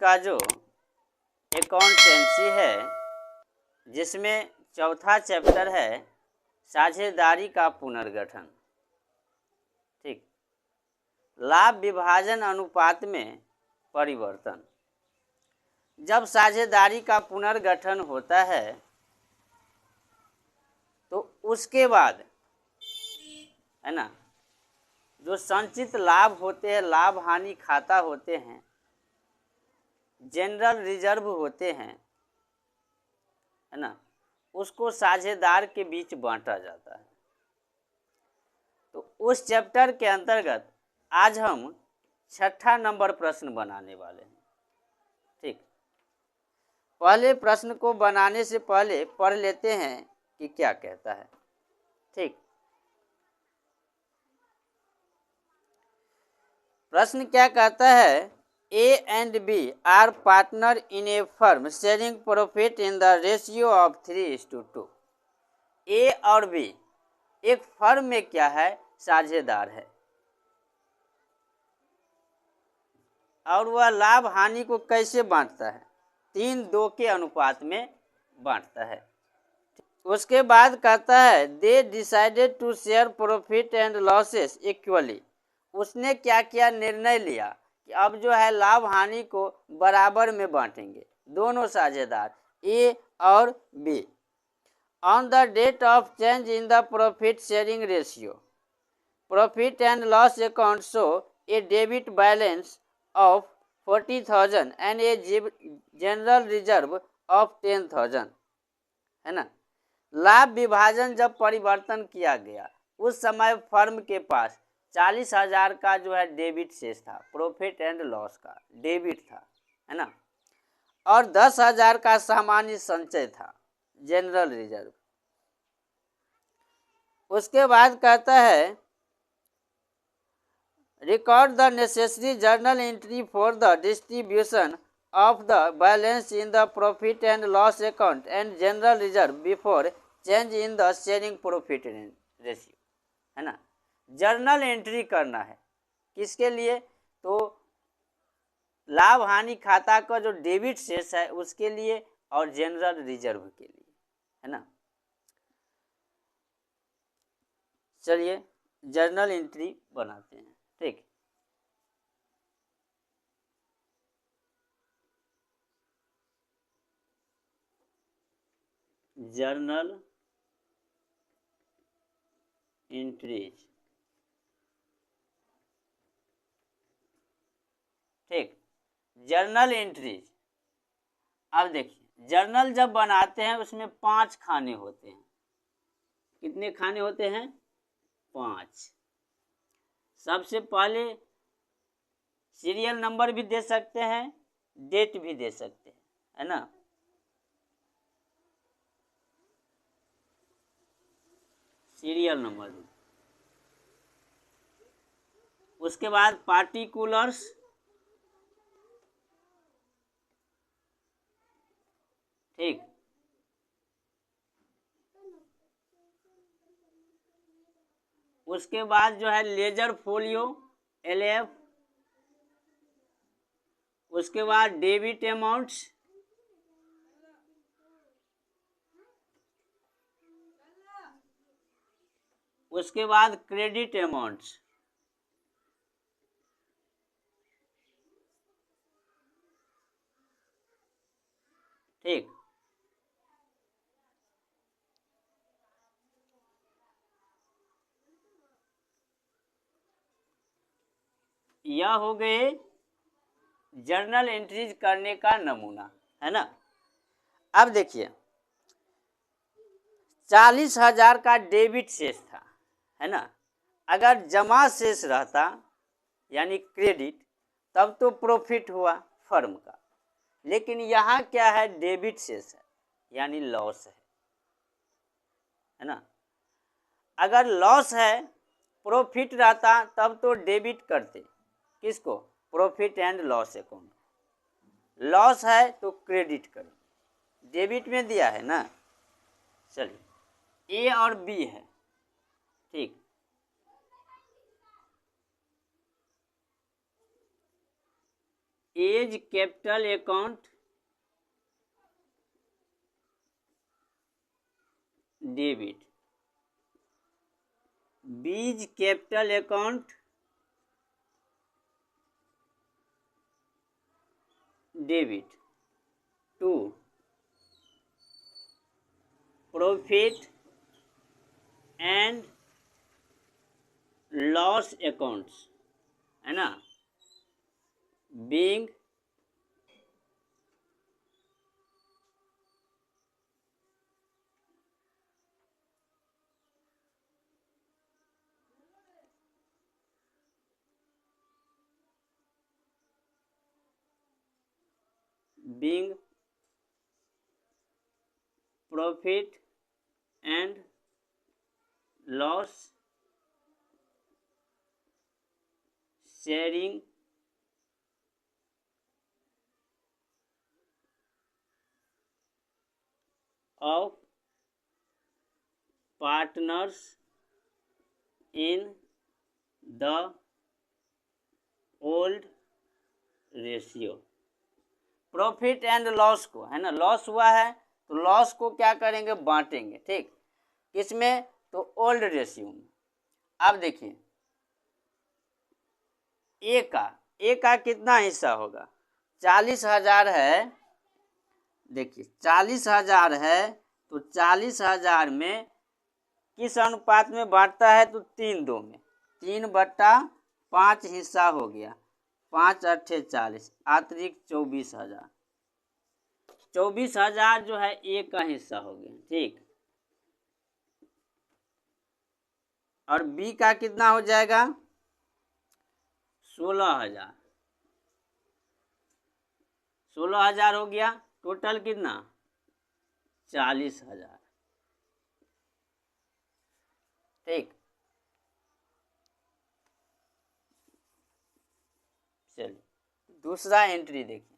का जो अकाउंटेंसी है, जिसमें चौथा चैप्टर है साझेदारी का पुनर्गठन। ठीक, लाभ विभाजन अनुपात में परिवर्तन। जब साझेदारी का पुनर्गठन होता है तो उसके बाद है ना, जो संचित लाभ होते हैं, लाभ हानि खाता होते हैं, जनरल रिजर्व होते हैं, है ना, उसको साझेदार के बीच बांटा जाता है। तो उस चैप्टर के अंतर्गत आज हम 6ठा नंबर प्रश्न बनाने वाले हैं। ठीक, पहले प्रश्न को बनाने से पहले पढ़ लेते हैं कि क्या कहता है। ठीक, प्रश्न क्या कहता है, A and B are partner in a firm sharing profit in the ratio of 3:2। A और बी एक फर्म में क्या है, साझेदार है, और वह लाभ हानि को कैसे बांटता है, 3:2 के अनुपात में बांटता है। उसके बाद कहता है they decided to share profit and losses equally. उसने क्या किया, निर्णय लिया कि अब जो है लाभ हानि को बराबर में बांटेंगे दोनों साझेदार ए और B. On the date of change in the profit sharing ratio, profit and loss account show a debit balance of 40,000 and a general reserve of 10,000। है ना, लाभ विभाजन जब परिवर्तन किया गया उस समय फर्म के पास 40,000 का जो है डेबिट शेष था, प्रॉफिट एंड लॉस का डेबिट था, है ना, और 10,000 का सामान्य संचय था, जनरल रिजर्व। उसके बाद कहता है record the necessary journal entry for the distribution of the balance in the profit and loss account and general reserve before change in the sharing profit ratio. है ना, जर्नल एंट्री करना है किसके लिए, तो लाभ हानि खाता का जो डेबिट शेष है उसके लिए और जनरल रिजर्व के लिए। है ना, चलिए जर्नल एंट्री बनाते हैं। ठीक, जर्नल एंट्रीज। ठीक, जर्नल एंट्रीज। अब देखिए जर्नल जब बनाते हैं उसमें 5 खाने होते हैं। कितने खाने होते हैं, 5। सबसे पहले सीरियल नंबर भी दे सकते हैं, डेट भी दे सकते हैं, है ना। सीरियल नंबर, उसके बाद पार्टिकुलर्स, ठीक, उसके बाद जो है लेजर फोलियो LF, उसके बाद डेबिट अमाउंट्स, उसके बाद क्रेडिट अमाउंट्स, ठीक। यह हो गए जर्नल एंट्रीज करने का नमूना, है ना। अब देखिए 40,000 का डेबिट शेष था, है ना। अगर जमा शेष रहता यानी क्रेडिट तब तो प्रॉफिट हुआ फर्म का, लेकिन यहाँ क्या है, डेबिट शेष है यानी लॉस है ना। अगर लॉस है, प्रॉफिट रहता तब तो डेबिट करते किसको, profit and loss account. Loss है तो क्रेडिट करें, डेबिट में दिया है ना। चलिए ए और बी है, ठीक। As capital account debit, B's capital account debit, to profit and loss accounts, है ना, being profit and loss sharing of partners in the old ratio. Profit and loss को, है ना, लॉस हुआ है तो लॉस को क्या करेंगे, बांटेंगे, ठीक, किसमें, तो ओल्ड रेशियो में। अब देखिए ए का कितना हिस्सा होगा, 40,000 है, देखिए 40,000 है तो 40,000 में किस अनुपात में बांटता है, तो 3:2 में, 3/5 हिस्सा हो गया, 5 अट्ठे 40, अतिरिक्त 24,000, 24,000 जो है ए का हिस्सा हो गया, ठीक। और बी का कितना हो जाएगा, 16,000, 16,000 हो गया, टोटल कितना, 40,000, ठीक। चलिए दूसरा एंट्री देखिए,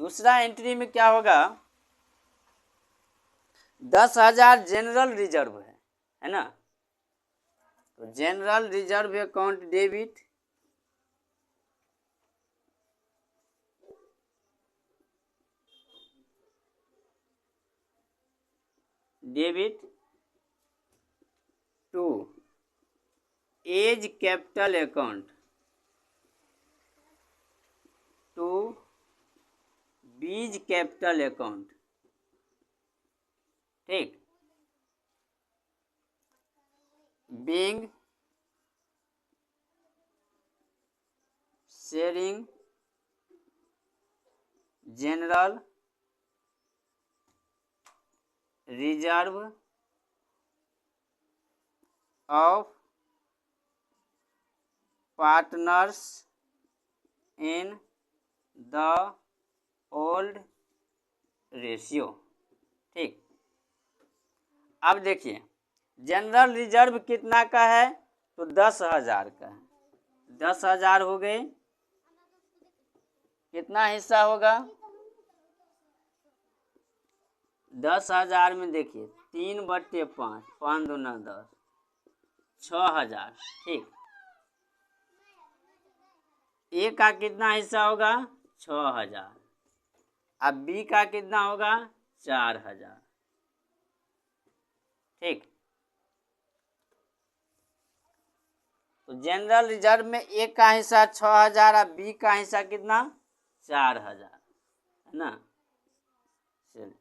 दूसरा एंट्री में क्या होगा, 10,000 जनरल रिजर्व है ना, तो general reserve account debit, to A's capital account, to B's capital account, ठीक, being sharing general reserve of partners in the old ratio, ठीक। अब देखिए जनरल रिजर्व कितना का है, तो 10,000 का है, 10,000 हो गए, कितना हिस्सा होगा, 10,000 में देखिए 3/5, 5 दूना 10, 6,000, ठीक। ए का कितना हिस्सा होगा, 6,000, अब बी का कितना होगा, 4,000, ठीक। तो जनरल रिजर्व में ए का हिस्सा 6,000 और बी का हिस्सा कितना, 4,000, है ना। चलिए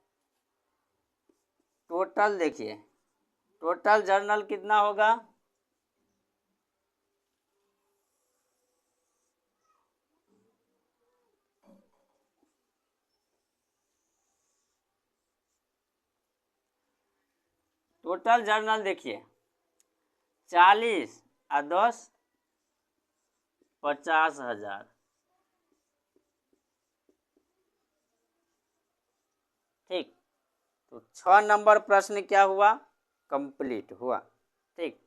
टोटल देखिए, टोटल जर्नल कितना होगा, टोटल जर्नल देखिए 40 और 10 50,000, ठीक। तो 6 नंबर प्रश्न क्या हुआ, कंप्लीट हुआ, ठीक।